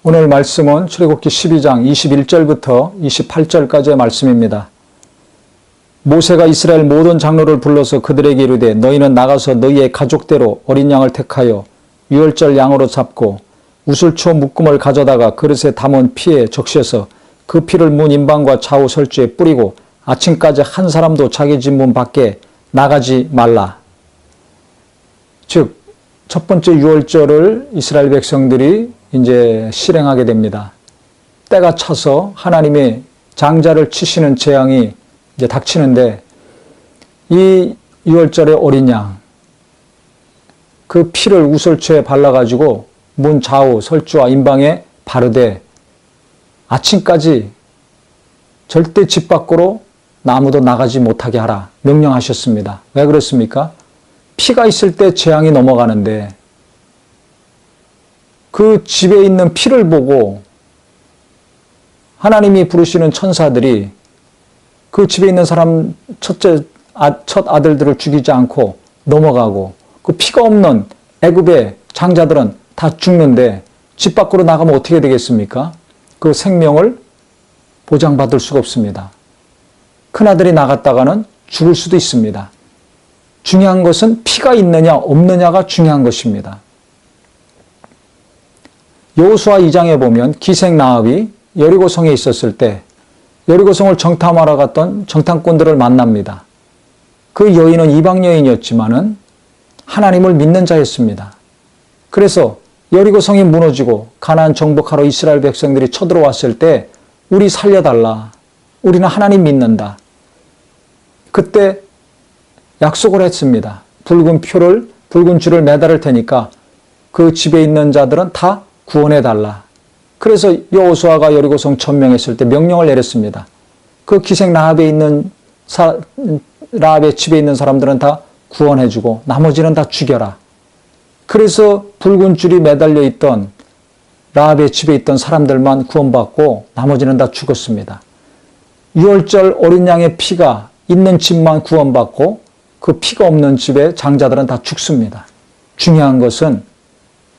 오늘 말씀은 출애굽기 12장 21절부터 28절까지의 말씀입니다. 모세가 이스라엘 모든 장로를 불러서 그들에게 이르되 너희는 나가서 너희의 가족대로 어린 양을 택하여 유월절 양으로 잡고 우슬초 묶음을 가져다가 그릇에 담은 피에 적셔서 그 피를 문 임방과 좌우 설주에 뿌리고 아침까지 한 사람도 자기 집 문 밖에 나가지 말라. 즉, 첫 번째 유월절을 이스라엘 백성들이 이제 실행하게 됩니다. 때가 차서 하나님의 장자를 치시는 재앙이 이제 닥치는데 이 유월절의 어린 양, 그 피를 우설초에 발라가지고 문 좌우 설주와 임방에 바르되 아침까지 절대 집 밖으로 아무도 나가지 못하게 하라 명령하셨습니다. 왜 그렇습니까? 피가 있을 때 재앙이 넘어가는데 그 집에 있는 피를 보고 하나님이 부르시는 천사들이 그 집에 있는 사람 첫 아들들을 죽이지 않고 넘어가고 그 피가 없는 애굽의 장자들은 다 죽는데 집 밖으로 나가면 어떻게 되겠습니까? 그 생명을 보장받을 수가 없습니다. 큰아들이 나갔다가는 죽을 수도 있습니다. 중요한 것은 피가 있느냐 없느냐가 중요한 것입니다. 여호수아 2장에 보면 기생 라합이 여리고성에 있었을 때 여리고성을 정탐하러 갔던 정탐꾼들을 만납니다. 그 여인은 이방 여인이었지만은 하나님을 믿는 자였습니다. 그래서 여리고성이 무너지고 가나안 정복하러 이스라엘 백성들이 쳐들어왔을 때 우리 살려달라. 우리는 하나님 믿는다. 그때 약속을 했습니다. 붉은 줄을 매달을 테니까 그 집에 있는 자들은 다 구원해달라. 그래서 여호수아가 여리고성 점령했을 때 명령을 내렸습니다. 그 기생 라합의 집에 있는 사람들은 다 구원해주고 나머지는 다 죽여라. 그래서 붉은 줄이 매달려 있던 라합의 집에 있던 사람들만 구원받고 나머지는 다 죽었습니다. 유월절 어린 양의 피가 있는 집만 구원받고 그 피가 없는 집의 장자들은 다 죽습니다. 중요한 것은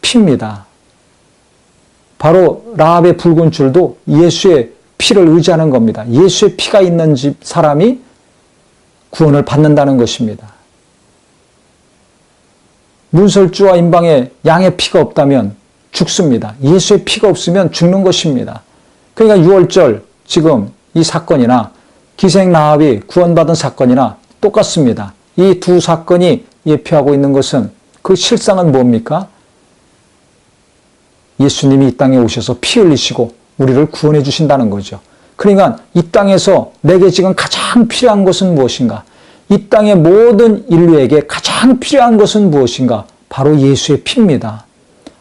피입니다. 바로 라합의 붉은 줄도 예수의 피를 의지하는 겁니다. 예수의 피가 있는 집 사람이 구원을 받는다는 것입니다. 문설주와 임방에 양의 피가 없다면 죽습니다. 예수의 피가 없으면 죽는 것입니다. 그러니까 유월절 지금 이 사건이나 기생 라합이 구원받은 사건이나 똑같습니다. 이 두 사건이 예표하고 있는 것은 그 실상은 뭡니까? 예수님이 이 땅에 오셔서 피 흘리시고 우리를 구원해 주신다는 거죠. 그러니까 이 땅에서 내게 지금 가장 필요한 것은 무엇인가? 이 땅의 모든 인류에게 가장 필요한 것은 무엇인가? 바로 예수의 피입니다.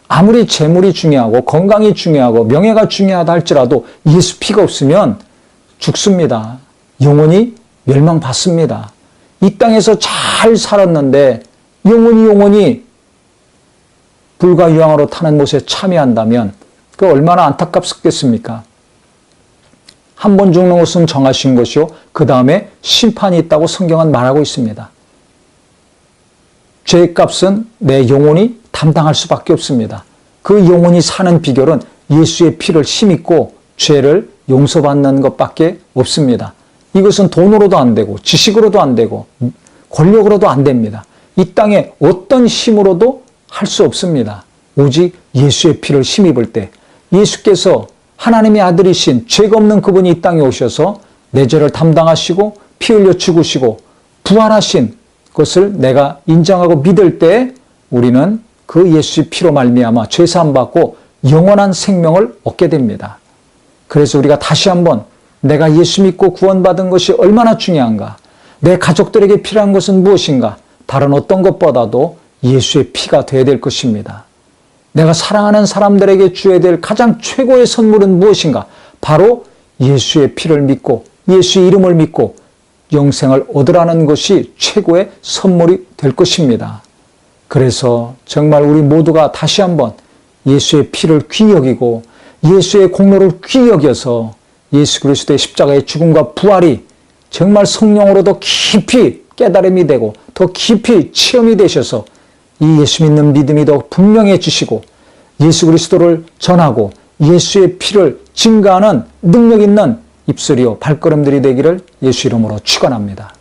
아무리 재물이 중요하고 건강이 중요하고 명예가 중요하다 할지라도 예수 피가 없으면 죽습니다. 영원히 멸망받습니다. 이 땅에서 잘 살았는데 영원히 불과 유황으로 타는 못에 참여한다면 그 얼마나 안타깝겠습니까? 한 번 죽는 것은 정하신 것이요 그 다음에 심판이 있다고 성경은 말하고 있습니다. 죄값은 내 영혼이 담당할 수밖에 없습니다. 그 영혼이 사는 비결은 예수의 피를 힘입고 죄를 용서받는 것밖에 없습니다. 이것은 돈으로도 안 되고 지식으로도 안 되고 권력으로도 안 됩니다. 이 땅에 어떤 힘으로도 할 수 없습니다. 오직 예수의 피를 힘입을 때 예수께서 하나님의 아들이신 죄가 없는 그분이 이 땅에 오셔서 내 죄를 담당하시고 피 흘려 죽으시고 부활하신 것을 내가 인정하고 믿을 때 우리는 그 예수의 피로 말미암아 죄 사함 받고 영원한 생명을 얻게 됩니다. 그래서 우리가 다시 한번 내가 예수 믿고 구원받은 것이 얼마나 중요한가? 내 가족들에게 필요한 것은 무엇인가? 다른 어떤 것보다도 예수의 피가 되어야 될 것입니다. 내가 사랑하는 사람들에게 주어야 될 가장 최고의 선물은 무엇인가? 바로 예수의 피를 믿고 예수의 이름을 믿고 영생을 얻으라는 것이 최고의 선물이 될 것입니다. 그래서 정말 우리 모두가 다시 한번 예수의 피를 귀히 여기고 예수의 공로를 귀히 여겨서 예수 그리스도의 십자가의 죽음과 부활이 정말 성령으로도 깊이 깨달음이 되고 더 깊이 체험이 되셔서 이 예수 믿는 믿음이 더 분명해지시고 예수 그리스도를 전하고 예수의 피를 증거하는 능력 있는 입술이요 발걸음들이 되기를 예수 이름으로 축원합니다.